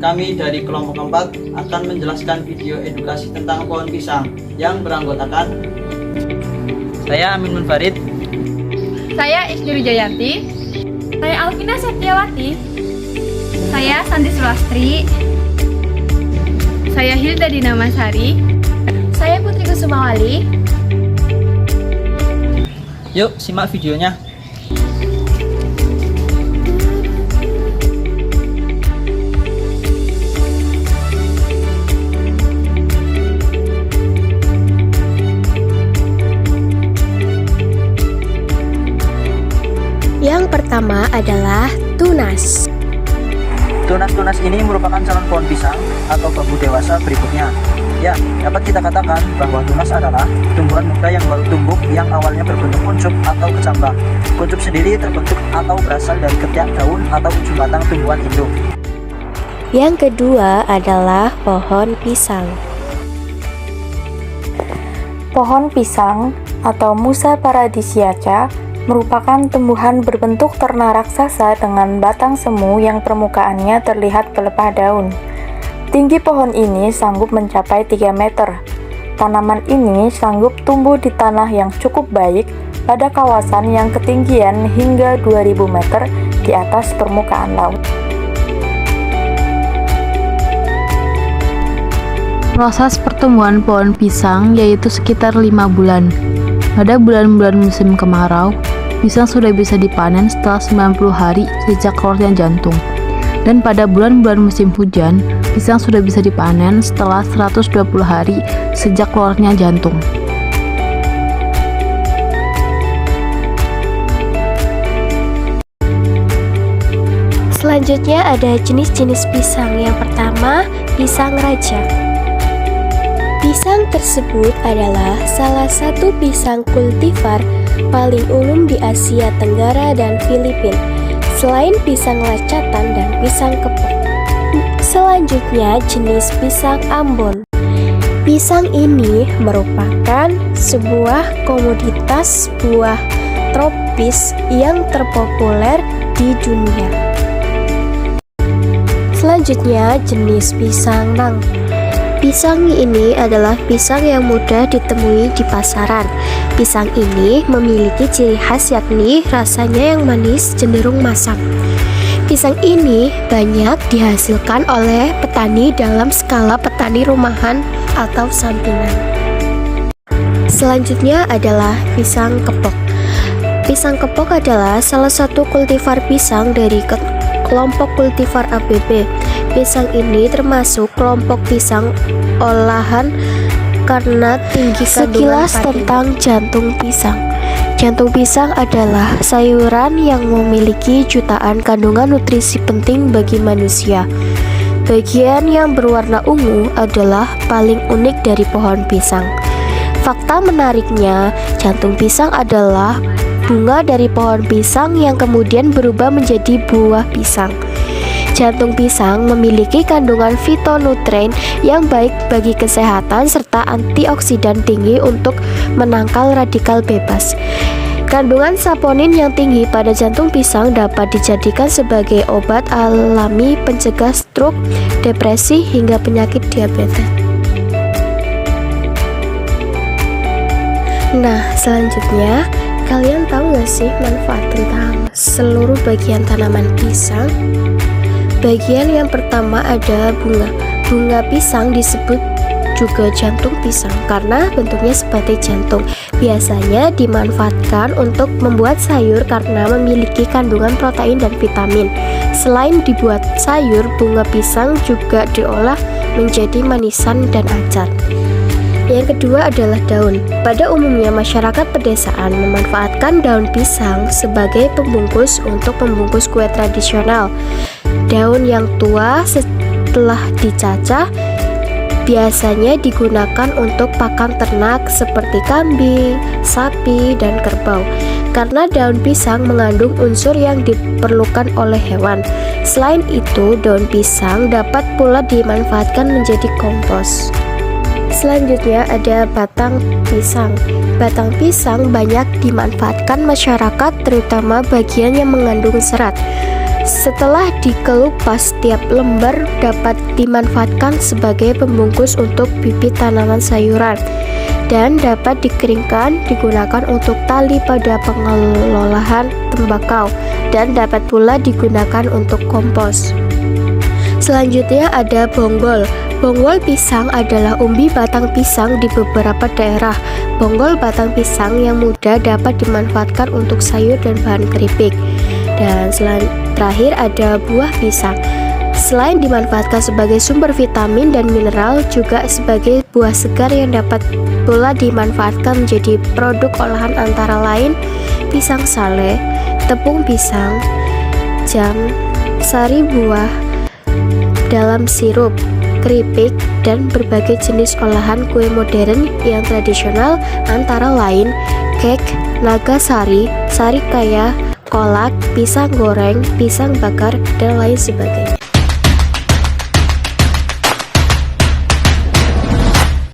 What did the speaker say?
kami dari kelompok 4 akan menjelaskan video edukasi tentang pohon pisang yang beranggotakan saya Amin Munfarid, saya Isduri Jayanti, saya Alvina Septiawati, saya Santi Sulastri, saya Hilda Dinamasari, saya Putri Kusumawali. Yuk simak videonya. Yang pertama adalah tunas. Tunas-tunas ini merupakan calon pohon pisang atau bambu dewasa berikutnya. Ya, dapat kita katakan bahwa tunas adalah tumbuhan muda yang baru tumbuh yang awalnya berbentuk kuncup atau kecambah. Kuncup sendiri terbentuk atau berasal dari ketiak daun atau ujung batang tumbuhan induk. Yang kedua adalah pohon pisang. Pohon pisang atau Musa paradisiaca merupakan tumbuhan berbentuk terna raksasa dengan batang semu yang permukaannya terlihat pelepah daun. Tinggi pohon ini sanggup mencapai 3 meter. Tanaman ini sanggup tumbuh di tanah yang cukup baik pada kawasan yang ketinggian hingga 2000 meter di atas permukaan laut. Proses pertumbuhan pohon pisang yaitu sekitar 5 bulan. Pada bulan-bulan musim kemarau, pisang sudah bisa dipanen setelah 90 hari sejak keluarnya jantung. Dan pada bulan-bulan musim hujan, pisang sudah bisa dipanen setelah 120 hari sejak keluarnya jantung. Selanjutnya ada jenis-jenis pisang. Yang pertama, pisang raja. Pisang tersebut adalah salah satu pisang kultivar paling umum di Asia Tenggara dan Filipina, selain pisang lacatan dan pisang kepok. Selanjutnya jenis pisang Ambon. Pisang ini merupakan sebuah komoditas buah tropis yang terpopuler di dunia. Selanjutnya jenis pisang nang. Pisang ini adalah pisang yang mudah ditemui di pasaran. Pisang ini memiliki ciri khas yakni rasanya yang manis cenderung masam. Pisang ini banyak dihasilkan oleh petani dalam skala petani rumahan atau sampingan. Selanjutnya adalah pisang kepok. Pisang kepok adalah salah satu kultivar pisang dari kelompok kultivar ABB. Pisang ini termasuk kelompok pisang olahan karena tinggi kandungan Sekilas tentang jantung pisang. Jantung pisang adalah sayuran yang memiliki jutaan kandungan nutrisi penting bagi manusia. Bagian yang berwarna ungu adalah paling unik dari pohon pisang. Fakta menariknya, jantung pisang adalah bunga dari pohon pisang yang kemudian berubah menjadi buah pisang. Jantung pisang memiliki kandungan fitonutrien yang baik bagi kesehatan serta antioksidan tinggi untuk menangkal radikal bebas. Kandungan saponin yang tinggi pada jantung pisang dapat dijadikan sebagai obat alami pencegah stroke, depresi, hingga penyakit diabetes. Nah, selanjutnya, kalian tahu gak sih manfaat tentang seluruh bagian tanaman pisang? Bagian yang pertama ada bunga. Bunga pisang disebut juga jantung pisang karena bentuknya seperti jantung. Biasanya dimanfaatkan untuk membuat sayur karena memiliki kandungan protein dan vitamin. Selain dibuat sayur, bunga pisang juga diolah menjadi manisan dan acar. Yang kedua adalah daun. Pada umumnya masyarakat pedesaan memanfaatkan daun pisang sebagai pembungkus untuk membungkus kue tradisional. Daun yang tua setelah dicacah biasanya digunakan untuk pakan ternak seperti kambing, sapi, dan kerbau. Karena daun pisang mengandung unsur yang diperlukan oleh hewan. Selain itu, daun pisang dapat pula dimanfaatkan menjadi kompos. Selanjutnya ada batang pisang. Batang pisang banyak dimanfaatkan masyarakat terutama bagian yang mengandung serat. Setelah dikelupas, setiap lembar dapat dimanfaatkan sebagai pembungkus untuk bibit tanaman sayuran dan dapat dikeringkan digunakan untuk tali pada pengelolaan tembakau dan dapat pula digunakan untuk kompos. Selanjutnya ada bonggol. Bonggol pisang adalah umbi batang pisang di beberapa daerah. Bonggol batang pisang yang muda dapat dimanfaatkan untuk sayur dan bahan keripik. Dan terakhir ada buah pisang. Selain dimanfaatkan sebagai sumber vitamin dan mineral, juga sebagai buah segar yang dapat pula dimanfaatkan menjadi produk olahan antara lain pisang sale, tepung pisang, jam, sari buah dalam sirup, keripik, dan berbagai jenis olahan kue modern yang tradisional antara lain kek, naga sari, sari kaya, kolak, pisang goreng, pisang bakar, dan lain sebagainya.